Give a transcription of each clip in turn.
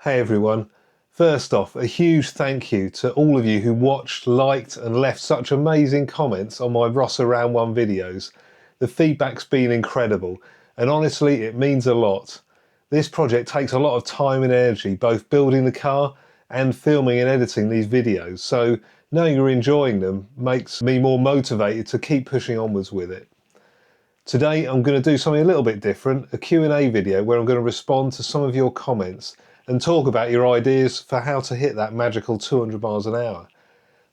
Hey everyone, first off a huge thank you to all of you who watched, liked and left such amazing comments on my ROSSA Round 1 videos. The feedback's been incredible and honestly it means a lot. This project takes a lot of time and energy, both building the car and filming and editing these videos, so knowing you're enjoying them makes me more motivated to keep pushing onwards with it. Today I'm going to do something a little bit different, a Q&A video where I'm going to respond to some of your comments and talk about your ideas for how to hit that magical 200 miles an hour.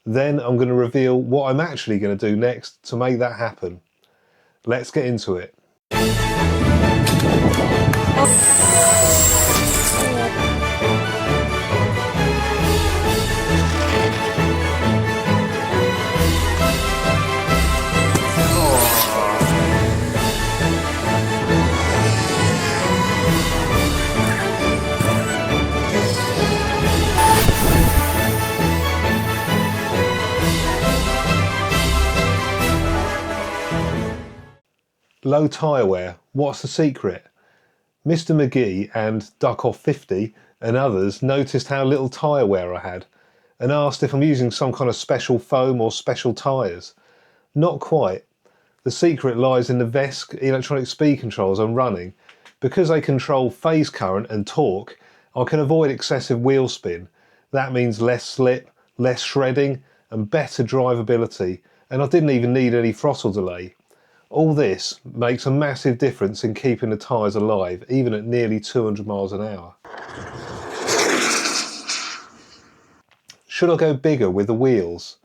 Then I'm going to reveal what I'm actually going to do next to make that happen. Let's get into it. Low tyre wear, what's the secret? Mr. McGee and Duck-Off50 and others noticed how little tyre wear I had and asked if I'm using some kind of special foam or special tyres. Not quite. The secret lies in the VESC electronic speed controls I'm running. Because they control phase current and torque, I can avoid excessive wheel spin. That means less slip, less shredding and better drivability, and I didn't even need any throttle delay. All this makes a massive difference in keeping the tyres alive, even at nearly 200 miles an hour. Should I go bigger with the wheels?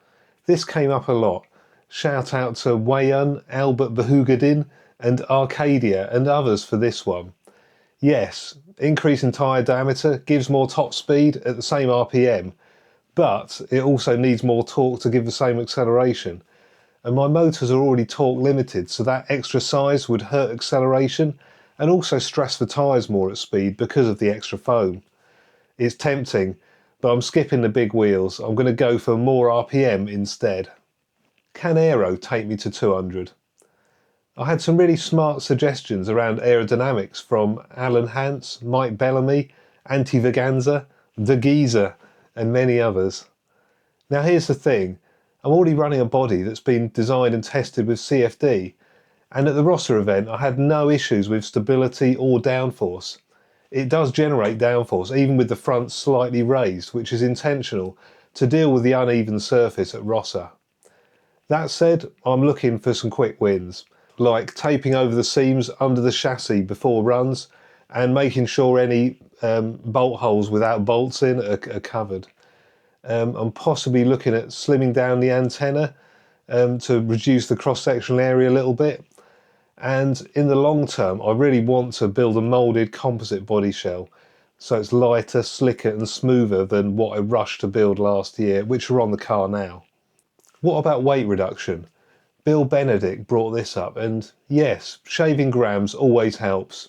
This came up a lot. Shout out to Wayan, Albert Bahugadin and Arcadia and others for this one. Yes, increasing tyre diameter gives more top speed at the same RPM, but it also needs more torque to give the same acceleration. And my motors are already torque limited, so that extra size would hurt acceleration and also stress the tyres more at speed because of the extra foam. It's tempting, but I'm skipping the big wheels. I'm going to go for more RPM instead. Can Aero take me to 200? I had some really smart suggestions around aerodynamics from Alan Hance, Mike Bellamy, Antti Veganza, The Geezer and many others. Now here's the thing. I'm already running a body that's been designed and tested with CFD, and at the ROSSA event I had no issues with stability or downforce. It does generate downforce even with the front slightly raised, which is intentional to deal with the uneven surface at ROSSA. That said, I'm looking for some quick wins, like taping over the seams under the chassis before runs and making sure any bolt holes without bolts in are covered. I'm possibly looking at slimming down the antenna to reduce the cross-sectional area a little bit. And in the long term, I really want to build a moulded composite body shell, so it's lighter, slicker and smoother than what I rushed to build last year, which are on the car now. What about weight reduction? Bill Benedict brought this up, and yes, shaving grams always helps.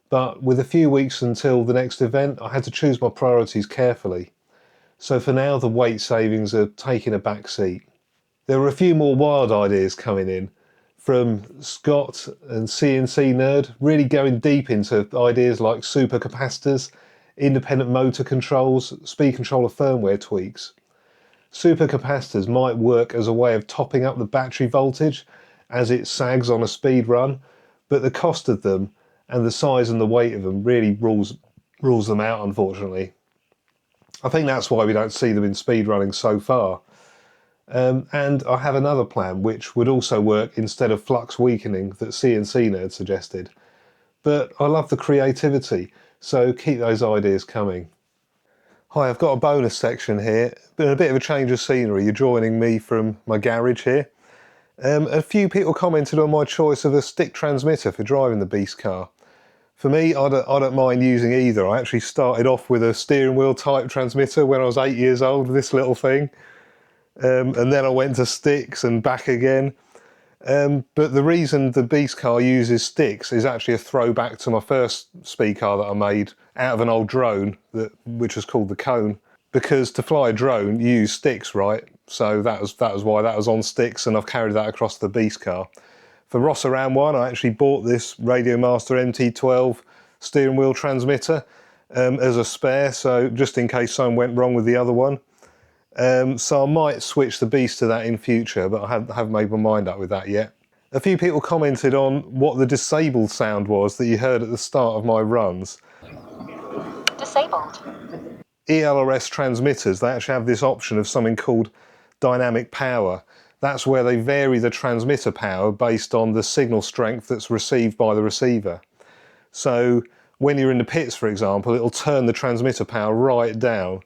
But with a few weeks until the next event, I had to choose my priorities carefully. So for now the weight savings are taking a back seat. There were a few more wild ideas coming in from Scott and CNC Nerd, really going deep into ideas like supercapacitors, independent motor controls, speed controller firmware tweaks. Supercapacitors might work as a way of topping up the battery voltage as it sags on a speed run, but the cost of them and the size and the weight of them really rules them out, unfortunately. I think that's why we don't see them in speed running so far. And I have another plan which would also work instead of flux weakening that CNC Nerd suggested. But I love the creativity, so keep those ideas coming. Hi, I've got a bonus section here, been a bit of a change of scenery. You're joining me from my garage here. A few people commented on my choice of a stick transmitter for driving the beast car. For me, I don't mind using either. I actually started off with a steering wheel type transmitter when I was 8 years old, this little thing. And then I went to sticks and back again. But the reason the beast car uses sticks is actually a throwback to my first speed car that I made out of an old drone, which was called the Cone. Because to fly a drone, you use sticks, right? So that was why that was on sticks, and I've carried that across the beast car. For ROSSA Round 1, I actually bought this Radio Master MT12 steering wheel transmitter, as a spare, so just in case something went wrong with the other one. So I might switch the beast to that in future, but I haven't made my mind up with that yet. A few people commented on what the disabled sound was that you heard at the start of my runs. Disabled. ELRS transmitters, they actually have this option of something called dynamic power. That's where they vary the transmitter power based on the signal strength that's received by the receiver. So when you're in the pits, for example, it'll turn the transmitter power right down.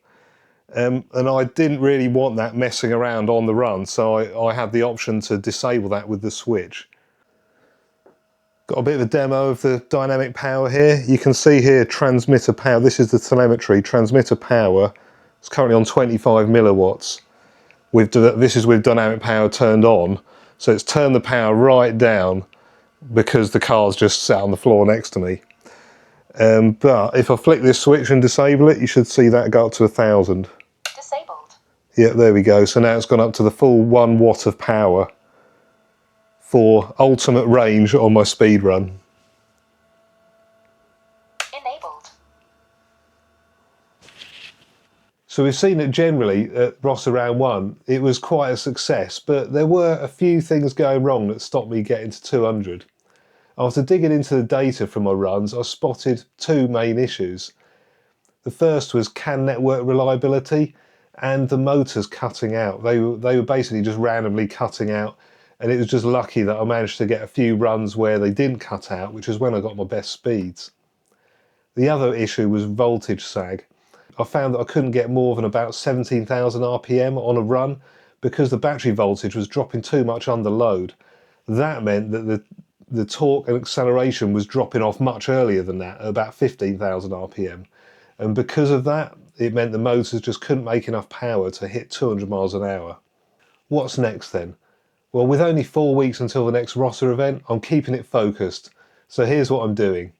And I didn't really want that messing around on the run, so I had the option to disable that with the switch. Got a bit of a demo of the dynamic power here. You can see here transmitter power. This is the telemetry. Transmitter power is currently on 25 milliwatts. This is with dynamic power turned on, so it's turned the power right down because the car's just sat on the floor next to me. But if I flick this switch and disable it, you should see that go up to 1000. Disabled. Yeah, there we go. So now it's gone up to the full 1 watt of power for ultimate range on my speed run. Enabled. So we've seen that generally at ROSSA Round 1 it was quite a success, but there were a few things going wrong that stopped me getting to 200. After digging into the data from my runs, I spotted 2 main issues. The first was CAN network reliability and the motors cutting out. They were basically just randomly cutting out, and it was just lucky that I managed to get a few runs where they didn't cut out, which is when I got my best speeds. The other issue was voltage sag. I found that I couldn't get more than about 17,000 RPM on a run because the battery voltage was dropping too much under load. That meant that the torque and acceleration was dropping off much earlier than that, at about 15,000 RPM. And because of that, it meant the motors just couldn't make enough power to hit 200 miles an hour. What's next then? Well, with only 4 weeks until the next ROSSA event, I'm keeping it focused. So here's what I'm doing.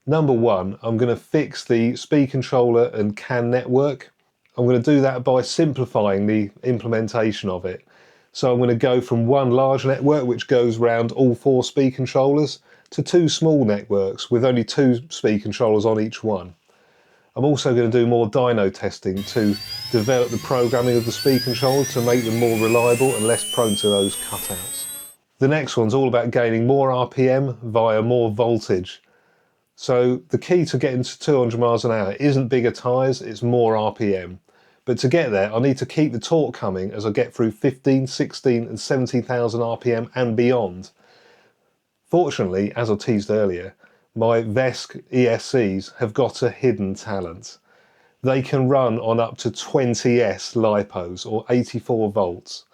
Number 1, I'm going to fix the speed controller and CAN network. I'm going to do that by simplifying the implementation of it. So I'm going to go from one large network which goes round all 4 speed controllers to 2 small networks with only 2 speed controllers on each one. I'm also going to do more dyno testing to develop the programming of the speed controller to make them more reliable and less prone to those cutouts. The next one's all about gaining more RPM via more voltage. So the key to getting to 200 miles an hour isn't bigger tyres, it's more RPM. But to get there, I need to keep the torque coming as I get through 15, 16 and 17,000 RPM and beyond. Fortunately, as I teased earlier, my VESC ESCs have got a hidden talent. They can run on up to 20S lipos or 84 volts.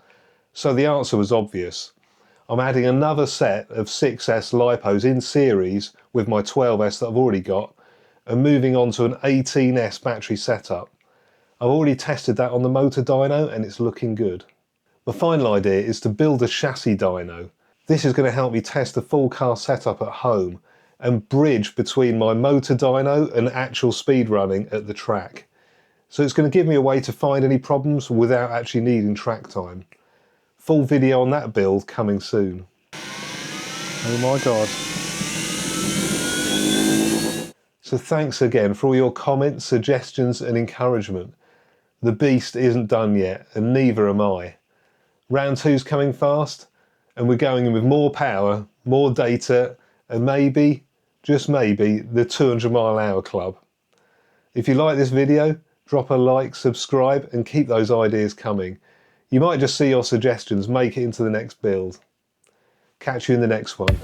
So the answer was obvious. I'm adding another set of 6S lipos in series with my 12S that I've already got and moving on to an 18S battery setup. I've already tested that on the motor dyno and it's looking good. My final idea is to build a chassis dyno. This is going to help me test the full car setup at home and bridge between my motor dyno and actual speed running at the track. So it's going to give me a way to find any problems without actually needing track time. Full video on that build coming soon. Oh my god. So thanks again for all your comments, suggestions and encouragement. The beast isn't done yet and neither am I. Round 2's coming fast and we're going in with more power, more data and maybe, just maybe, the 200 mile an hour club. If you like this video, drop a like, subscribe and keep those ideas coming. You might just see your suggestions make it into the next build. Catch you in the next one.